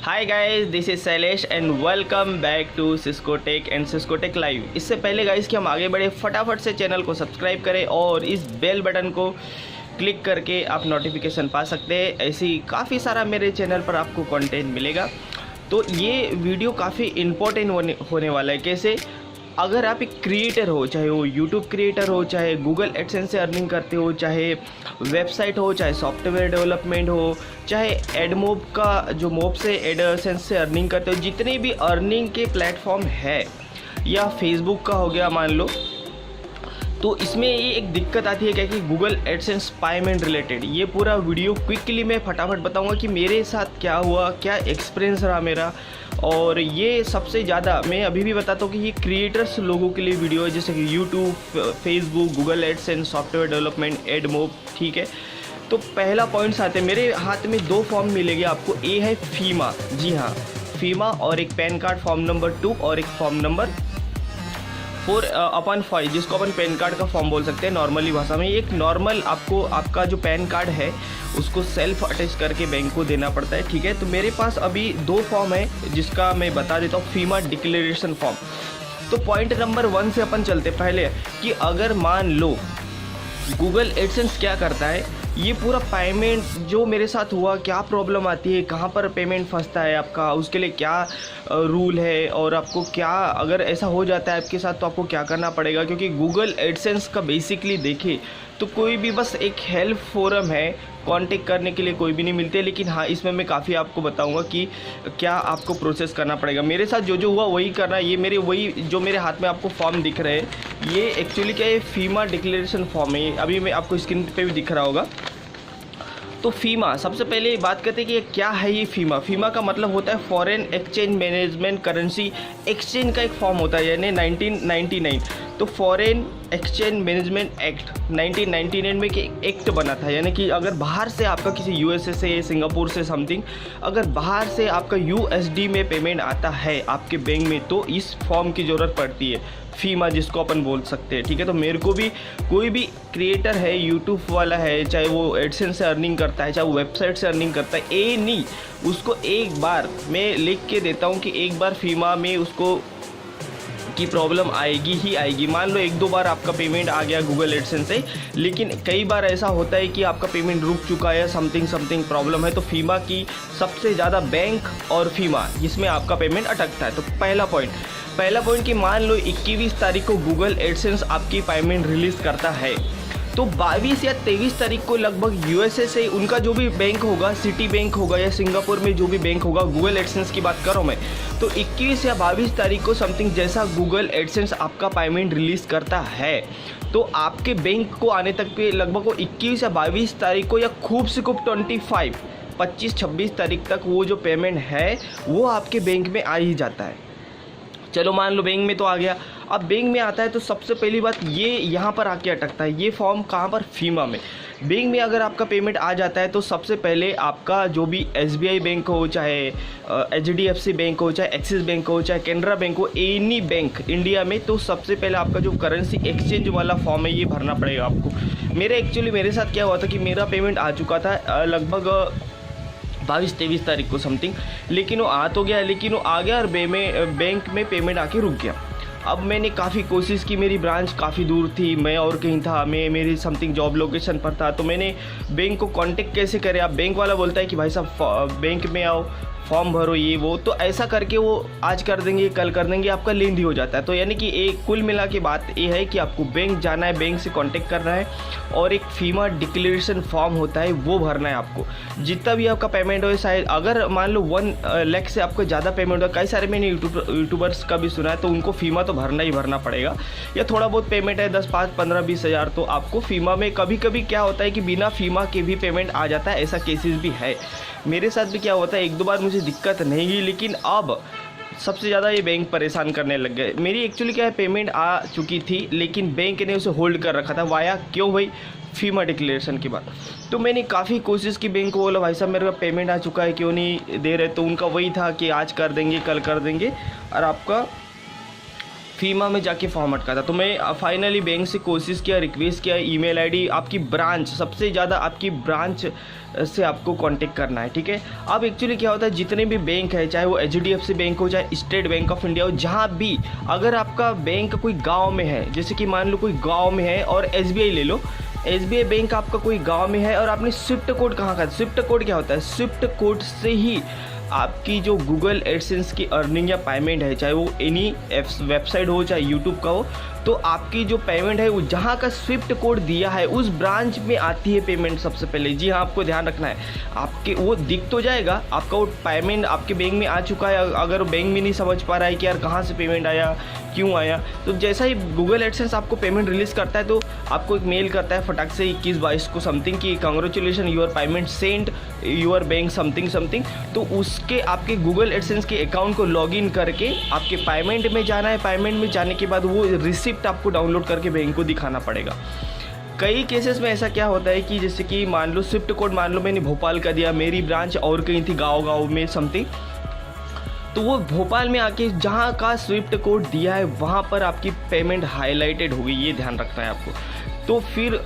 Hi guys, this is Shailesh and welcome back to Cisco Tech and Cisco Tech Live. इससे पहले guys कि हम आगे बढ़े, फटाफट से चैनल को सब्सक्राइब करें और इस बेल बटन को क्लिक करके आप नोटिफिकेशन पा सकते हैं। ऐसी काफ़ी सारा मेरे चैनल पर आपको कंटेंट मिलेगा। तो ये वीडियो काफ़ी इम्पोर्टेंट होने वाला है। कैसे? अगर आप एक क्रिएटर हो, चाहे वो यूट्यूब क्रिएटर हो, चाहे गूगल एडसेंस से अर्निंग करते हो, चाहे वेबसाइट हो, चाहे सॉफ्टवेयर डेवलपमेंट हो, चाहे एडमोब का जो मोब से एडसेंस से अर्निंग करते हो, जितने भी अर्निंग के प्लेटफॉर्म है या फेसबुक का हो गया मान लो, तो इसमें ये एक दिक्कत आती है क्या कि गूगल एडसेंस पेमेंट रिलेटेड। ये पूरा वीडियो क्विकली मैं फटाफट बताऊंगा कि मेरे साथ क्या हुआ, क्या एक्सपीरियंस रहा मेरा। और ये सबसे ज़्यादा मैं अभी भी बताता हूँ कि ये क्रिएटर्स लोगों के लिए वीडियो है, जैसे कि YouTube, Facebook, Google AdSense, software development, AdMob. ठीक है, तो पहला पॉइंट्स आते हैं। मेरे हाथ में दो फॉर्म मिलेंगे आपको। ए है फीमा, जी हाँ फीमा, और एक पैन कार्ड फॉर्म नंबर 2 और एक फॉर्म नंबर 4/5, जिसको अपन पैन कार्ड का फॉर्म बोल सकते हैं नॉर्मली भाषा में। एक नॉर्मल आपको आपका जो पैन कार्ड है उसको सेल्फ अटैच करके बैंक को देना पड़ता है। ठीक है, तो मेरे पास अभी दो फॉर्म है जिसका मैं बता देता हूँ। फीमा डिक्लेरेशन फॉर्म। तो पॉइंट नंबर 1 से अपन चलते पहले कि अगर मान लो गूगल एडसेंस क्या करता है, ये पूरा पेमेंट जो मेरे साथ हुआ, क्या प्रॉब्लम आती है, कहाँ पर पेमेंट फंसता है आपका, उसके लिए क्या रूल है, और आपको क्या अगर ऐसा हो जाता है आपके साथ तो आपको क्या करना पड़ेगा। क्योंकि गूगल एडसेंस का बेसिकली देखें तो कोई भी बस एक हेल्प फोरम है, कांटेक्ट करने के लिए कोई भी नहीं मिलते। लेकिन हाँ, इसमें मैं काफ़ी आपको बताऊंगा कि क्या आपको प्रोसेस करना पड़ेगा। मेरे साथ जो हुआ वही करना। ये मेरे वही जो मेरे हाथ में आपको फॉर्म दिख रहे हैं, ये एक्चुअली क्या है, फीमा डिक्लेरेशन फॉर्म है। अभी मैं आपको स्क्रीन पे भी दिख रहा होगा। तो फीमा, सबसे पहले बात करते हैं कि ये क्या है। ये फीमा, फीमा का मतलब होता है foreign exchange management currency exchange का एक फॉर्म होता है, यानी 1999। तो फॉरेन एक्सचेंज मैनेजमेंट एक्ट 1999 में कि एक्ट बना था, यानी कि अगर बाहर से आपका किसी यूएसए से, सिंगापुर से समथिंग, अगर बाहर से आपका यूएसडी में पेमेंट आता है आपके बैंक में, तो इस फॉर्म की ज़रूरत पड़ती है, फीमा जिसको अपन बोल सकते हैं। ठीक है, तो मेरे को भी कोई भी क्रिएटर है, यूट्यूब वाला है, चाहे वो एडसेंस से अर्निंग करता है, चाहे वो वेबसाइट से अर्निंग करता है, नहीं उसको एक बार मैं लिख के देता हूँ कि एक बार फीमा में उसको की प्रॉब्लम आएगी ही आएगी। मान लो 1-2 बार आपका पेमेंट आ गया गूगल एडसेंस से, लेकिन कई बार ऐसा होता है कि आपका पेमेंट रुक चुका है, समथिंग प्रॉब्लम है, तो फीमा की सबसे ज़्यादा बैंक और फीमा, इसमें आपका पेमेंट अटकता है। तो पहला पॉइंट कि मान लो 21 तारीख को गूगल एडसेंस आपकी पेमेंट रिलीज़ करता है, तो 22 या 23 तारीख को लगभग यूएसए से उनका जो भी बैंक होगा, सिटी बैंक होगा या सिंगापुर में जो भी बैंक होगा, गूगल एडसेंस की बात कर रहा हूँ मैं, तो 21 या 22 तारीख को समथिंग जैसा गूगल एडसेंस आपका पेमेंट रिलीज़ करता है, तो आपके बैंक को आने तक के लगभग वो 21 या 22 तारीख को, या खूब से खूब 25-26 तारीख तक वो जो पेमेंट है वो आपके बैंक में आ ही जाता है। चलो मान लो बैंक में तो आ गया। अब बैंक में आता है तो सबसे पहली बात ये यहाँ पर आके अटकता है। ये फॉर्म कहाँ पर? फीमा में। बैंक में अगर आपका पेमेंट आ जाता है तो सबसे पहले आपका जो भी एसबीआई बैंक हो, चाहे एचडीएफसी बैंक हो, चाहे एक्सिस बैंक हो, चाहे कैनरा बैंक हो, एनी बैंक इंडिया में, तो सबसे पहले आपका जो करेंसी एक्सचेंज वाला फॉर्म है ये भरना पड़ेगा आपको। मेरे साथ क्या हुआ था कि मेरा पेमेंट आ चुका था लगभग 22-23 तारीख को समथिंग, लेकिन वो आ तो गया, लेकिन वो आ गया और बैंक में पेमेंट आके रुक गया। अब मैंने काफ़ी कोशिश की, मेरी ब्रांच काफ़ी दूर थी, मैं और कहीं था, मेरी समथिंग जॉब लोकेशन पर था, तो मैंने बैंक को कांटेक्ट कैसे करें। अब बैंक वाला बोलता है कि भाई साहब बैंक में आओ, फॉर्म भरो, ये वो, तो ऐसा करके वो आज कर देंगे, कल कर देंगे, आपका लेंदी हो जाता है। तो यानी कि एक कुल मिला के बात ये है कि आपको बैंक जाना है, बैंक से कांटेक्ट करना है, और एक फीमा डिक्लेरेशन फॉर्म होता है वो भरना है आपको। जितना भी आपका पेमेंट हो, शायद अगर मान लो 1 लाख से आपको ज़्यादा पेमेंट हो, कई सारे मैंने यूट्यूबर्स का भी सुना है, तो उनको फीमा तो भरना ही भरना पड़ेगा। या थोड़ा बहुत पेमेंट है 10, 5, 15, 20 हज़ार, तो आपको फीमा में कभी कभी क्या होता है कि बिना फीमा के भी पेमेंट आ जाता है, ऐसा केसेस भी है। मेरे साथ भी क्या होता है, 1-2 बार मुझे दिक्कत नहीं हुई, लेकिन अब सबसे ज़्यादा ये बैंक परेशान करने लग गए। मेरी एक्चुअली क्या है, पेमेंट आ चुकी थी, लेकिन बैंक ने उसे होल्ड कर रखा था। वाया क्यों भाई? फीमा डिक्लेरेशन के बाद। तो मैंने काफ़ी कोशिश की, बैंक को बोला भाई साहब मेरे का पेमेंट आ चुका है, क्यों नहीं दे रहे। तो उनका वही था कि आज कर देंगे, कल कर देंगे, और आपका फीमा में जाके फॉर्म अटका था। तो मैं फाइनली बैंक से कोशिश किया, रिक्वेस्ट किया, ईमेल आईडी, आपकी ब्रांच, सबसे ज़्यादा आपकी ब्रांच से आपको कांटेक्ट करना है, ठीक है। अब एक्चुअली क्या होता है, जितने भी बैंक है, चाहे वो HDFC बैंक हो, चाहे स्टेट बैंक ऑफ इंडिया हो, जहाँ भी अगर आपका बैंक कोई गाँव में है, जैसे कि मान लो कोई गाँव में है, और SBI ले लो, SBI बैंक आपका कोई गांव में है और आपने स्विफ्ट कोड कहाँ का, स्विफ्ट कोड क्या होता है, स्विफ्ट कोड से ही आपकी जो गूगल एडसेंस की अर्निंग या पेमेंट है, चाहे वो एनी वेबसाइट हो, चाहे यूट्यूब का हो, तो आपकी जो पेमेंट है वो जहाँ का स्विफ्ट कोड दिया है उस ब्रांच में आती है पेमेंट सबसे पहले। जी हाँ, आपको ध्यान रखना है, आपके वो दिख तो जाएगा, आपका वो पेमेंट आपके बैंक में आ चुका है। अगर बैंक में नहीं समझ पा रहा है कि यार कहाँ से पेमेंट आया, क्यों आया, तो जैसा ही गूगल एडसेंस आपको पेमेंट रिलीज़ करता है तो आपको एक मेल करता है फटाक से 21-22 को समथिंग कि congratulation your payment sent your bank something. तो उसके आपके गूगल एडसेंस के अकाउंट को लॉगिन करके आपके पेमेंट में जाना है। पेमेंट में जाने के बाद वो रिसिप्ट आपको डाउनलोड करके बैंक को दिखाना पड़ेगा। कई केसेस में ऐसा क्या होता है कि जैसे कि मान लो स्विफ्ट कोड, मान लो मैंने भोपाल का दिया, मेरी ब्रांच और कहीं थी गाँव में समथिंग, तो वो भोपाल में आके जहाँ का स्विफ्ट कोड दिया है वहाँ पर आपकी पेमेंट हाईलाइटेड होगी, ये ध्यान रखना है आपको। तो फिर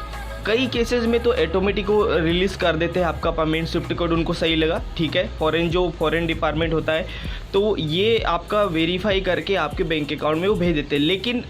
कई केसेस में तो ऑटोमेटिक को रिलीज़ कर देते हैं आपका पेमेंट, स्विफ्ट कोड उनको सही लगा, ठीक है। फॉरेन डिपार्टमेंट होता है तो ये आपका वेरीफाई करके आपके बैंक अकाउंट में वो भेज देते हैं। लेकिन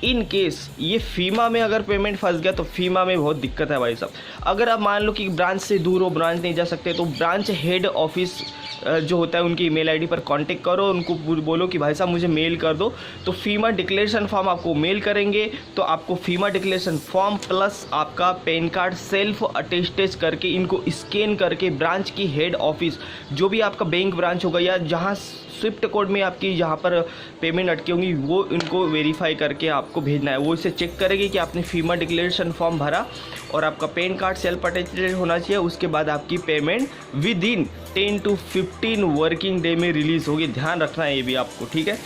इन केस ये फीमा में अगर पेमेंट फंस गया तो फीमा में बहुत दिक्कत है भाई साहब। अगर आप मान लो कि ब्रांच से दूर हो, ब्रांच नहीं जा सकते, तो ब्रांच हेड ऑफिस जो होता है उनकी ईमेल आईडी पर कांटेक्ट करो, उनको बोलो कि भाई साहब मुझे मेल कर दो, तो फीमा डिक्लेरेशन फॉर्म आपको मेल करेंगे। तो आपको फीमा डिक्लेरेशन फॉर्म प्लस आपका पैन कार्ड सेल्फ अटेस्टेड करके इनको स्कैन करके ब्रांच की हेड ऑफिस, जो भी आपका बैंक ब्रांच होगा या जहाँ स्विफ्ट कोड में आपकी जहाँ पर पेमेंट अटकी होंगी, वो इनको वेरीफाई करके आपको भेजना है। वो इसे चेक करेंगे कि आपने फीमा डिक्लेरेशन फॉर्म भरा और आपका पैन कार्ड सेल्फ अटेस्टेड होना चाहिए। उसके बाद आपकी payment with in 10 to 15 working day में रिलीज़ होगी। ध्यान रखना है ये भी आपको, ठीक है।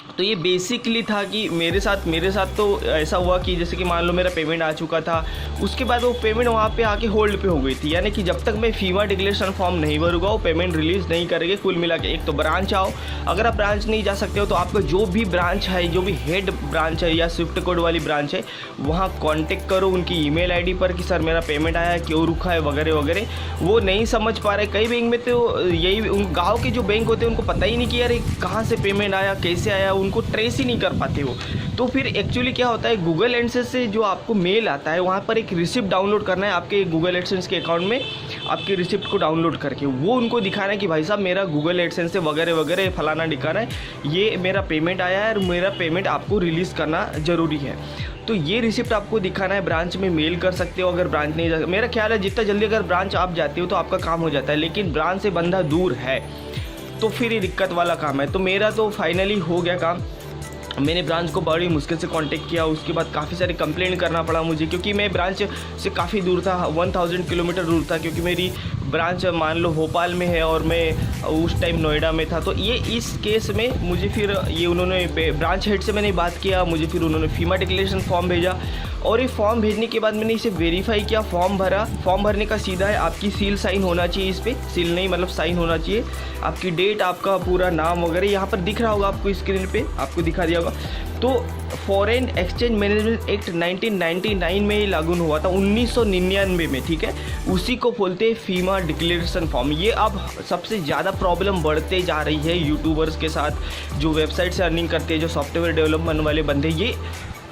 तो ये बेसिकली था कि मेरे साथ तो ऐसा हुआ कि जैसे कि मान लो मेरा पेमेंट आ चुका था, उसके बाद वो पेमेंट वहाँ पे आके होल्ड पे हो गई थी, यानी कि जब तक मैं फीमा डिक्लेरेशन फॉर्म नहीं भरूंगा वो पेमेंट रिलीज़ नहीं करेंगे। कुल मिला के एक तो ब्रांच आओ, अगर आप ब्रांच नहीं जा सकते हो तो आपका जो भी ब्रांच है, जो भी हेड ब्रांच है या स्विफ्ट कोड वाली ब्रांच है, वहाँ कॉन्टेक्ट करो उनकी ईमेल आईडी पर कि सर मेरा पेमेंट आया है, क्यों रुका है, वगैरह वगैरह। वो नहीं समझ पा रहे, कई बैंक में तो यही उन गाँव के जो बैंक होते हैं उनको पता ही नहीं कि यार कहाँ से पेमेंट आया, कैसे आया, उनको ट्रेस ही नहीं कर पाते हो। तो फिर एक्चुअली क्या होता है, गूगल एडसेंस से जो आपको मेल आता है वहाँ पर एक रिसिप्ट डाउनलोड करना है आपके गूगल एडसेंस के अकाउंट में, आपके रिसिप्ट को डाउनलोड करके वो उनको दिखाना है कि भाई साहब मेरा गूगल एडसेंस से वगैरह वगैरह फलाना दिखाना है, ये मेरा पेमेंट आया है और मेरा पेमेंट आपको रिलीज़ करना ज़रूरी है। तो ये रिसिप्ट आपको दिखाना है, ब्रांच में मेल कर सकते हो अगर ब्रांच नहीं जा। मेरा ख्याल है जितना जल्दी अगर ब्रांच आप जाते हो तो आपका काम हो जाता है, लेकिन ब्रांच से बंदा दूर है तो फिर ये दिक्कत वाला काम है। तो मेरा तो फाइनली हो गया काम, मैंने ब्रांच को बड़ी मुश्किल से कांटेक्ट किया, उसके बाद काफ़ी सारे कंप्लेंट करना पड़ा मुझे, क्योंकि मैं ब्रांच से काफ़ी दूर था, 1000 किलोमीटर दूर था, क्योंकि मेरी ब्रांच मान लो भोपाल में है और मैं उस टाइम नोएडा में था। तो ये इस केस में मुझे फिर ये उन्होंने ब्रांच हेड से मैंने बात किया, मुझे फिर उन्होंने फीमा डिक्लेरेशन फॉर्म भेजा और ये फॉर्म भेजने के बाद मैंने इसे वेरीफाई किया, फॉर्म भरा। फॉर्म भरने का सीधा है आपकी सील साइन होना चाहिए, इस पर सील नहीं मतलब साइन होना चाहिए, आपकी डेट, आपका पूरा नाम वगैरह यहाँ पर दिख रहा होगा आपको, स्क्रीन पे आपको दिखा दिया होगा। तो फॉरेन एक्सचेंज मैनेजमेंट एक्ट 1999 में ही लागू हुआ था, 1999 में, ठीक है। उसी को बोलते हैं फीमा डिक्लेरेशन फॉर्म। ये अब सबसे ज़्यादा प्रॉब्लम बढ़ते जा रही है यूट्यूबर्स के साथ, जो वेबसाइट से अर्निंग करते हैं, जो सॉफ्टवेयर डेवलपमेंट वाले बंदे, ये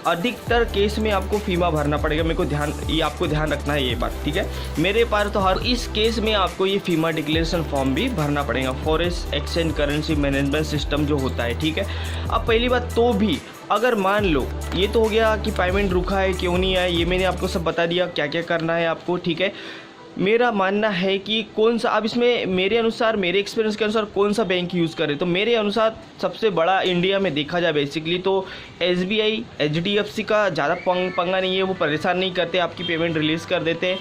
अधिकतर केस में आपको फीमा भरना पड़ेगा। मेरे को ये आपको ध्यान रखना है ये बात, ठीक है। मेरे पास तो हर इस केस में आपको ये फीमा डिक्लेरेशन फॉर्म भी भरना पड़ेगा, foreign exchange currency management system जो होता है, ठीक है। अब पहली बात तो भी अगर मान लो ये तो हो गया कि पेमेंट रुका है, क्यों नहीं आया, ये मैंने आपको सब बता दिया क्या क्या करना है आपको, ठीक है। मेरा मानना है कि कौन सा, अब इसमें मेरे अनुसार, मेरे एक्सपीरियंस के अनुसार कौन सा बैंक यूज़ करें, तो मेरे अनुसार सबसे बड़ा इंडिया में देखा जाए बेसिकली तो SBI HDFC का ज़्यादा पंगा नहीं है, वो परेशान नहीं करते, आपकी पेमेंट रिलीज़ कर देते हैं।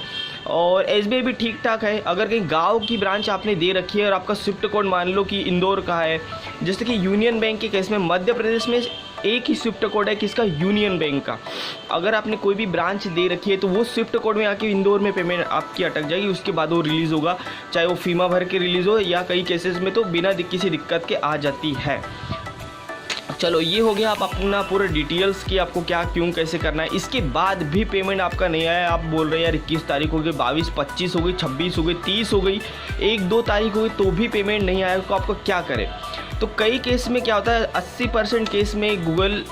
और SBI भी ठीक ठाक है। अगर कहीं गांव की ब्रांच आपने दे रखी है और आपका स्विफ्ट कोड मान लो कि इंदौर का है, जैसे कि यूनियन बैंक के केस में मध्य प्रदेश में एक ही स्विफ्ट कोड है किसका, यूनियन बैंक का। अगर आपने कोई भी ब्रांच दे रखी है तो वो स्विफ्ट कोड में आके इंदौर में पेमेंट आपकी अटक जाएगी, उसके बाद वो रिलीज़ होगा, चाहे वो फीमा भर के रिलीज़ हो या कई केसेस में तो बिना किसी दिक्कत के आ जाती है। चलो ये हो गया आप अपना पूरा डिटेल्स की आपको क्या क्यों कैसे करना है। इसके बाद भी पेमेंट आपका नहीं आया, आप बोल रहे हैं यार 21 तारीख हो गई, 22, 25 हो गई, 26 हो गई, 30 हो गई, 1-2 तारीख हो गई तो भी पेमेंट नहीं आया, तो आपको क्या करें। तो कई केस में क्या होता है 80% केस में गूगल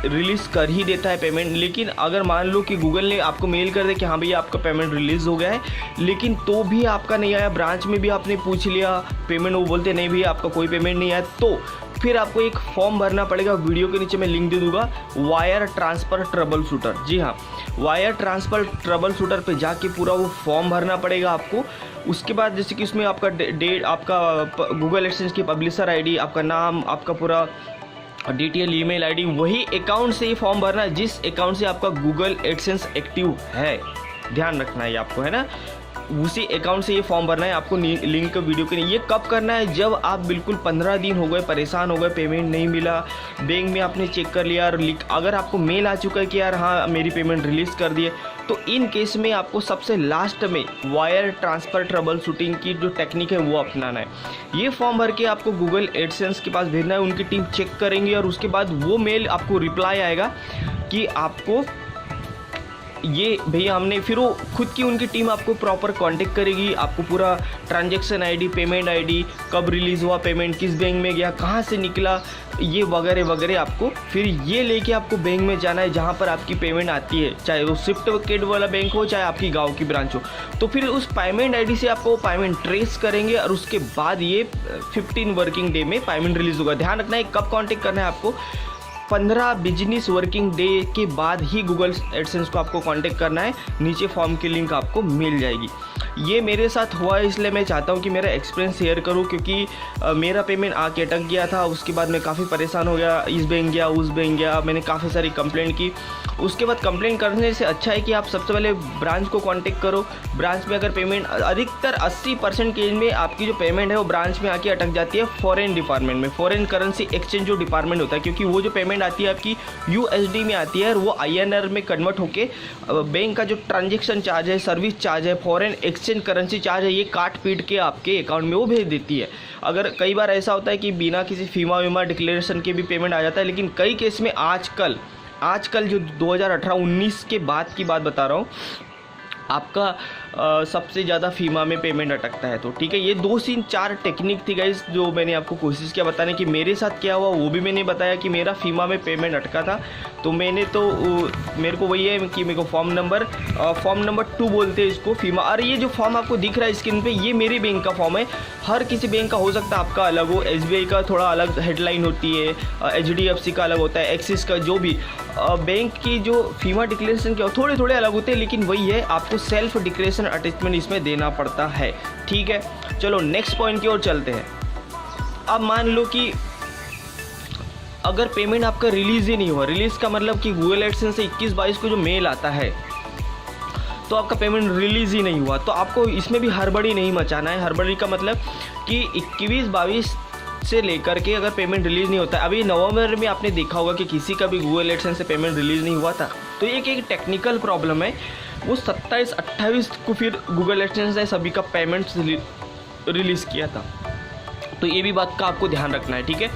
रिलीज़ कर ही देता है पेमेंट। लेकिन अगर मान लो कि गूगल ने आपको मेल कर दे कि हाँ भैया आपका पेमेंट रिलीज़ हो गया है, लेकिन तो भी आपका नहीं आया, ब्रांच में भी आपने पूछ लिया पेमेंट, वो बोलते नहीं भैया आपका कोई पेमेंट नहीं आया, तो फिर आपको एक फॉर्म भरना पड़ेगा। वीडियो के नीचे मैं लिंक दे दूंगा, वायर ट्रांसफ़र ट्रबल शूटर। जी हाँ, वायर ट्रांसफ़र ट्रबल शूटर पर जाके पूरा वो फॉर्म भरना पड़ेगा आपको। उसके बाद जैसे कि उसमें आपका डेट, आपका गूगल एडसेंस की पब्लिशर आईडी, आपका नाम, आपका पूरा डिटेल, ईमेल आईडी, वही अकाउंट से ये फॉर्म भरना है जिस अकाउंट से आपका गूगल एडसेंस एक्टिव है। ध्यान रखना है आपको, है ना, उसी अकाउंट से ये फॉर्म भरना है आपको। लिंक वीडियो के लिए। ये कब करना है, जब आप बिल्कुल 15 दिन हो गए, परेशान हो गए, पेमेंट नहीं मिला, बैंक में आपने चेक कर लिया और अगर आपको मेल आ चुका है कि यार हाँ मेरी पेमेंट रिलीज़ कर दिए, तो इन केस में आपको सबसे लास्ट में वायर ट्रांसफ़र ट्रबल शूटिंग की जो टेक्निक है वो अपनाना है। ये फॉर्म भर के आपको गूगल एडसेंस के पास भेजना है, उनकी टीम चेक करेंगी और उसके बाद वो मेल आपको रिप्लाई आएगा कि आपको ये भैया हमने, फिर वो खुद की उनकी टीम आपको प्रॉपर कांटेक्ट करेगी, आपको पूरा ट्रांजैक्शन आईडी, पेमेंट आईडी, कब रिलीज़ हुआ पेमेंट, किस बैंक में गया, कहाँ से निकला, ये वगैरह वगैरह आपको फिर ये लेके आपको बैंक में जाना है जहाँ पर आपकी पेमेंट आती है, चाहे वो स्विफ्ट केड वाला बैंक हो, चाहे आपकी गांव की ब्रांच हो। तो फिर उस पेमेंट आईडी से आपको पेमेंट ट्रेस करेंगे और उसके बाद ये 15 वर्किंग डे में पेमेंट रिलीज़ होगा। ध्यान रखना है कब कांटेक्ट करना है आपको, 15 बिजनेस वर्किंग डे के बाद ही गूगल एडसेंस को आपको कांटेक्ट करना है। नीचे फॉर्म की लिंक आपको मिल जाएगी। ये मेरे साथ हुआ है, इसलिए मैं चाहता हूँ कि मेरा एक्सपीरियंस शेयर करूँ, क्योंकि मेरा पेमेंट आके अटक गया था। उसके बाद मैं काफ़ी परेशान हो गया, इस बैंक गया, उस बैंक गया, मैंने काफ़ी सारी कंप्लेंट की। उसके बाद कंप्लेंट करने से अच्छा है कि आप सबसे पहले ब्रांच को कांटेक्ट करो। ब्रांच में अगर पेमेंट, अधिकतर 80% केस में आपकी जो पेमेंट है वो ब्रांच में आके अटक जाती है फॉरेन डिपार्टमेंट में, फॉरेन करेंसी एक्सचेंज जो डिपार्टमेंट होता है, क्योंकि वो जो पेमेंट आती है आपकी USD में आती है और वो INR में कन्वर्ट होके बैंक का जो ट्रांजेक्शन चार्ज है, सर्विस चार्ज है, फॉरेन एक्सचेंज करेंसी चार्ज है, ये काट पीट के आपके अकाउंट में वो भेज देती है। अगर कई बार ऐसा होता है कि बिना किसी फीमा वीमा डिक्लेरेशन के भी पेमेंट आ जाता है, लेकिन कई केस में आजकल जो 2018-19 के बाद की बात बता रहा हूँ, आपका सबसे ज़्यादा फीमा में पेमेंट अटकता है। तो ठीक है, ये 2-4 टेक्निक थी गाइस जो मैंने आपको कोशिश किया बताने की। मेरे साथ क्या हुआ वो भी मैंने बताया कि मेरा फीमा में पेमेंट अटका था, तो मेरे को वही है कि मेरे को फॉर्म नंबर 2 बोलते हैं इसको, फीमा। और ये जो फॉर्म आपको दिख रहा है स्क्रीन पे, ये मेरे बैंक का फॉर्म है। हर किसी बैंक का हो सकता है आपका अलग हो, SBI का थोड़ा अलग हेडलाइन होती है, HDFC का अलग होता है, एक्सिस का, जो भी बैंक की जो फीमा डिक्लेरेशन के थोड़े अलग होते हैं, लेकिन वही है, आपको सेल्फ डिक्लेरेशन अटैचमेंट इसमें देना पड़ता है। ठीक है, चलो नेक्स्ट पॉइंट की ओर चलते हैं। अब मान लो कि अगर पेमेंट आपका रिलीज़ ही नहीं हुआ, रिलीज़ का मतलब कि गूगल एडसेंस से 21-22 को जो मेल आता है तो आपका पेमेंट रिलीज़ ही नहीं हुआ, तो आपको इसमें भी हड़बड़ी नहीं मचाना है। हड़बड़ी का मतलब कि 21-22 से लेकर के अगर पेमेंट रिलीज़ नहीं होता है, अभी नवंबर में आपने देखा होगा कि किसी का भी गूगल एडसेंस से पेमेंट रिलीज़ नहीं हुआ था, तो ये एक टेक्निकल प्रॉब्लम है। वो 27-28 को फिर गूगल एडसेंस ने सभी का पेमेंट रिलीज़ किया था, तो ये भी बात का आपको ध्यान रखना है। ठीक है,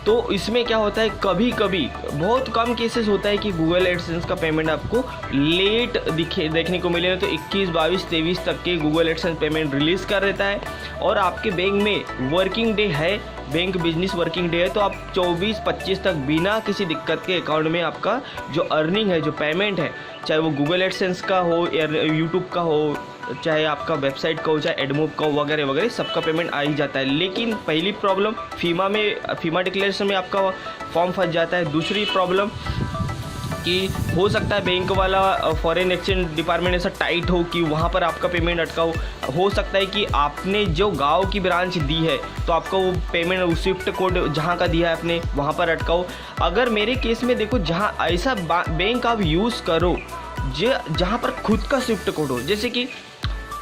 तो इसमें क्या होता है, कभी कभी बहुत कम केसेस होता है कि गूगल एडसेंस का पेमेंट आपको लेट देखने को मिलेगा, तो 21-22-23 तक के गूगल एडसेंस पेमेंट रिलीज़ कर देता है। और आपके बैंक में वर्किंग डे है, बैंक बिजनेस वर्किंग डे है, तो आप 24-25 तक बिना किसी दिक्कत के अकाउंट में आपका जो अर्निंग है, जो पेमेंट है, चाहे वो गूगल एडसेंस का हो या यूट्यूब का हो, चाहे आपका वेबसाइट का हो, चाहे एडमोब का हो, वगैरह वगैरह, सबका पेमेंट आ ही जाता है। लेकिन पहली प्रॉब्लम फीमा डिक्लेरेशन में आपका फॉर्म फंस जाता है। दूसरी प्रॉब्लम कि हो सकता है बैंक वाला फॉरेन एक्सचेंज डिपार्टमेंट ऐसा टाइट हो कि वहाँ पर आपका पेमेंट अटका हो सकता है कि आपने जो गांव की ब्रांच दी है तो आपका वो पेमेंट स्विफ्ट कोड जहाँ का दिया है आपने वहाँ पर अटका हो। अगर मेरे केस में देखो, जहाँ ऐसा बैंक आप यूज़ करो जहाँ पर खुद का स्विफ्ट कोड हो,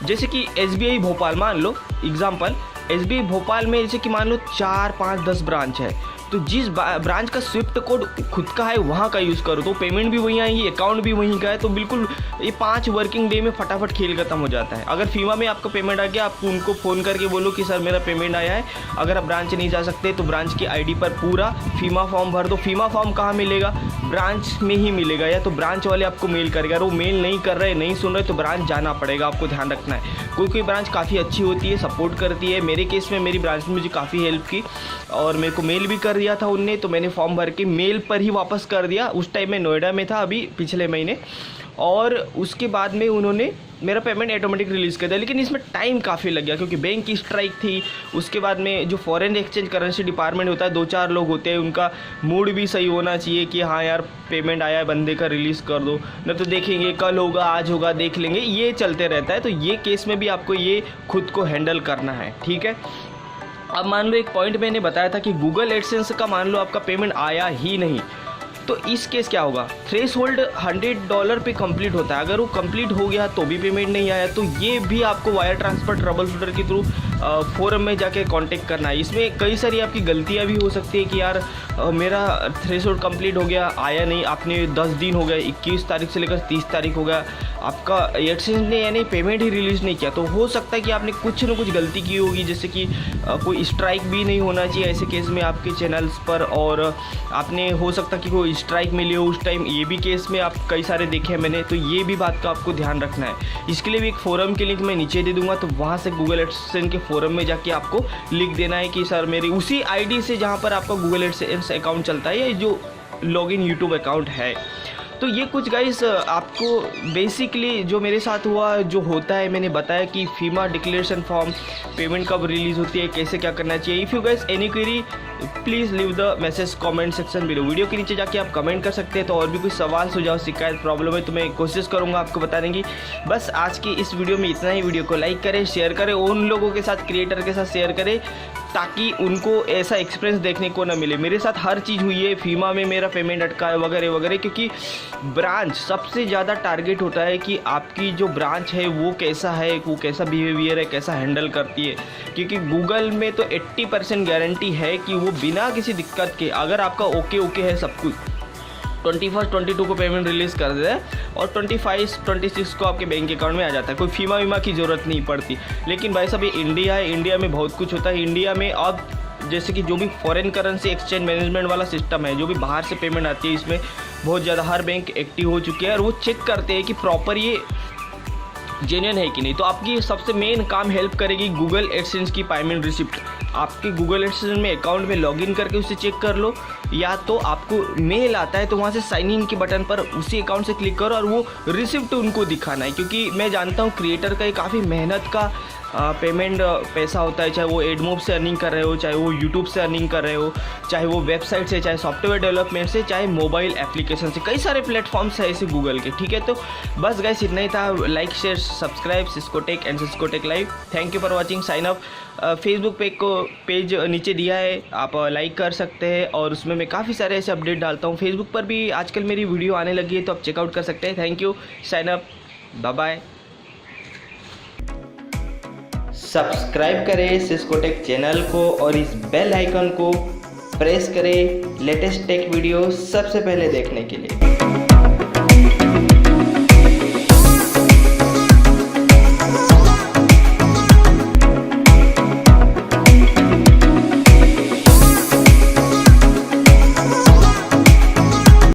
जैसे कि SBI भोपाल, मान लो एग्जाम्पल, SBI भोपाल में जैसे कि मान लो 4, 5, 10 ब्रांच है, तो जिस ब्रांच का स्विफ्ट कोड खुद का है वहाँ का यूज़ करो, तो पेमेंट भी वहीं आएगी, अकाउंट भी वहीं का है, तो बिल्कुल ये 5 वर्किंग डे में फटाफट खेल खत्म हो जाता है। अगर फीमा में आपका पेमेंट आ गया, आप उनको फ़ोन करके बोलो कि सर मेरा पेमेंट आया है। अगर आप ब्रांच नहीं जा सकते तो ब्रांच की आईडी पर पूरा फीमा फॉर्म भर दो। फीमा फॉर्म कहाँ मिलेगा? ब्रांच में ही मिलेगा, या तो ब्रांच वाले आपको मेल करेगा। अगर वो मेल नहीं कर रहे, नहीं सुन रहे, तो ब्रांच जाना पड़ेगा, आपको ध्यान रखना है। कोई ब्रांच काफ़ी अच्छी होती है, सपोर्ट करती है। मेरे केस में मेरी ब्रांच ने मुझे काफ़ी हेल्प की और मेरे को मेल भी कर दिया था उनने, तो मैंने फॉर्म भर के मेल पर ही वापस कर दिया। उस टाइम मैं नोएडा में था अभी पिछले महीने, और उसके बाद में उन्होंने मेरा पेमेंट ऑटोमेटिक रिलीज़ कर दिया। लेकिन इसमें टाइम काफ़ी लग गया क्योंकि बैंक की स्ट्राइक थी। उसके बाद में जो फॉरेन एक्सचेंज करेंसी डिपार्टमेंट होता है, 2-4 लोग होते हैं, उनका मूड भी सही होना चाहिए कि हाँ यार पेमेंट आया है बंदे का, रिलीज़ कर दो, न तो देखेंगे कल होगा, आज होगा, देख लेंगे, ये चलते रहता है। तो ये केस में भी आपको ये खुद को हैंडल करना है, ठीक है। अब मान लो एक पॉइंट मैंने बताया था कि गूगल एडसेंस का मान लो आपका पेमेंट आया ही नहीं, तो इस केस क्या होगा? थ्रेशोल्ड $100 पे कंप्लीट होता है। अगर वो कंप्लीट हो गया तो भी पेमेंट नहीं आया, तो ये भी आपको वायर ट्रांसफ़र ट्रबल शूटर के थ्रू फोरम में जाके कांटेक्ट करना है। इसमें कई सारी आपकी गलतियां भी हो सकती है कि यार मेरा थ्रेशोल्ड कंप्लीट हो गया, आया नहीं, आपने 10 दिन हो गए, 21 तारीख से लेकर 30 तारीख हो गया, आपका एडसेंस ने यानी पेमेंट ही रिलीज़ नहीं किया, तो हो सकता है कि आपने कुछ न कुछ गलती की होगी, जैसे कि कोई स्ट्राइक भी नहीं होना चाहिए ऐसे केस में आपके चैनल्स पर, और आपने हो सकता कि कोई स्ट्राइक मिली हो उस टाइम, ये भी केस में आप कई सारे देखे हैं मैंने। तो ये भी बात का आपको ध्यान रखना है। इसके लिए भी एक फोरम की लिंक मैं नीचे दे दूंगा, तो वहाँ से गूगल एडसेंस के फोरम में जाके आपको लिख देना है कि सर मेरी उसी आईडी से जहाँ पर आपका गूगल एडसेंस अकाउंट चलता है, या जो लॉगिन यूट्यूब अकाउंट है। तो ये कुछ गाइस आपको बेसिकली जो मेरे साथ हुआ, जो होता है, मैंने बताया कि फीमा डिक्लेरेशन फॉर्म पेमेंट कब रिलीज़ होती है, कैसे क्या करना चाहिए। If you guys any query please leave the message comment section below. Video के नीचे जाके आप कमेंट कर सकते हैं। तो और भी कोई सवाल, सुझाव, शिकायत, प्रॉब्लम है तो मैं कोशिश करूँगा आपको बताने की। बस आज की इस वीडियो में इतना ही। वीडियो को लाइक करें, शेयर करें, उन लोगों के साथ, क्रिएटर के साथ शेयर करें ताकि उनको ऐसा एक्सपीरियंस देखने को ना मिले। मेरे साथ हर चीज़ हुई है, फीमा में मेरा पेमेंट अटका है वगैरह वगैरह, क्योंकि ब्रांच सबसे ज़्यादा टारगेट होता है कि आपकी जो ब्रांच है वो कैसा है, वो कैसा बिहेवियर है, कैसा हैंडल करती है। क्योंकि गूगल में तो 80% गारंटी है कि वो बिना किसी दिक्कत के, अगर आपका ओके है सब कुछ, 21, 22 को पेमेंट रिलीज़ कर दे और 25, 26 को आपके बैंक अकाउंट में आ जाता है। कोई फीमा वीमा की ज़रूरत नहीं पड़ती। लेकिन भाई साहब ये इंडिया है, इंडिया में बहुत कुछ होता है। इंडिया में अब जैसे कि जो भी फॉरेन करेंसी एक्सचेंज मैनेजमेंट वाला सिस्टम है, जो भी बाहर से पेमेंट आती है, इसमें बहुत ज़्यादा हर बैंक एक्टिव हो चुके हैं और वो चेक करते हैं कि प्रॉपर ये जेन्युइन है कि नहीं। तो आपकी सबसे मेन काम हेल्प करेगी गूगल एडसेंस की पेमेंट रिसिप्ट। आपके गूगल एडसेंस में अकाउंट में लॉगिन करके उसे चेक कर लो, या तो आपको मेल आता है तो वहाँ से साइन इन के बटन पर उसी अकाउंट से क्लिक करो और वो रिसिप्ट उनको दिखाना है। क्योंकि मैं जानता हूँ क्रिएटर का ये काफ़ी मेहनत का पेमेंट पैसा होता है, चाहे वो एडमोब से अर्निंग कर रहे हो, चाहे वो यूट्यूब से अर्निंग कर रहे हो, चाहे वो वेबसाइट से, चाहे सॉफ्टवेयर डेवलपमेंट से, चाहे मोबाइल एप्लीकेशन से, कई सारे प्लेटफॉर्म्स है ऐसे गूगल के, ठीक है। तो बस गाइस इतना ही था। Like, share, subscribe Cisco Tech and Cisco Tech Live. Thank you for watching. Sign up Facebook page नीचे दिया है, आप लाइक कर सकते हैं और उसमें मैं काफ़ी सारे ऐसे अपडेट डालता हूँ। फेसबुक पर भी आजकल मेरी वीडियो आने लगी है, तो आप चेकआउट कर सकते हैं। Thank you, sign up, bye bye. Subscribe करें सिस्को टेक चैनल को और इस बेल आइकन को प्रेस करें लेटेस्ट टेक वीडियो सबसे पहले देखने के लिए।